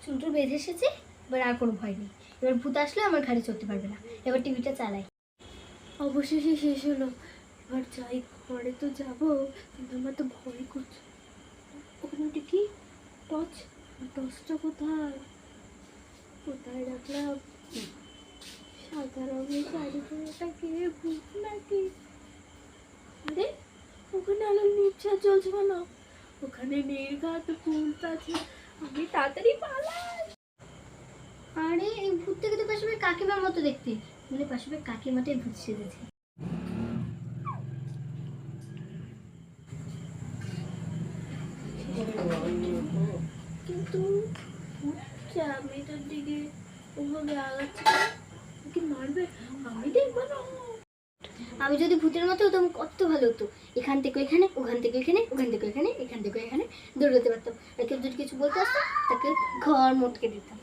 চুলটুল বেঁধে এসেছে, এবার আর কোনো ভয় নেই। এবার ভূত আসলে আমার ঘাড়ে চড়তে পারবে না। এবার টিভিটা চালাই। অবশেষে শেষ হলো। এবার যাই, ঘরে তো যাবো, কিন্তু আমার তো ভয় করছে। ওখানে ওটা কি? টর্চ। টর্চটা কোথায় কোথায় রাখলাম? সাদা রঙের শাড়ি পরাটা কে? ভূত নাকি? আরে ওখানে আলোর নির্ঝর জ্বলছে কেন? ওখানে নির্ঘাত ভূত আছে। আমি তাড়াতাড়ি পালাই। আরে এই ভূত থেকে তো পাশে কাকিমার মতো দেখতে, মানে পাশে কাকিমাটাই ভূত সেজেছে। কিন্তু মেয়েটার দিকে ওভাবে আগাচ্ছে, কি মারবে? আমি দেখবো না। আমি যদি ভূতের মতো হতাম কত ভালো হতো। এখান থেকে ওইখানে, ওখান থেকে ওইখানে, ওখান থেকে ওইখানে, এখান থেকে এখানে দৌড়াতে পারতাম। আর কেউ যদি কিছু বলতে আসতো তাকে ঘর মোটকে দিতাম।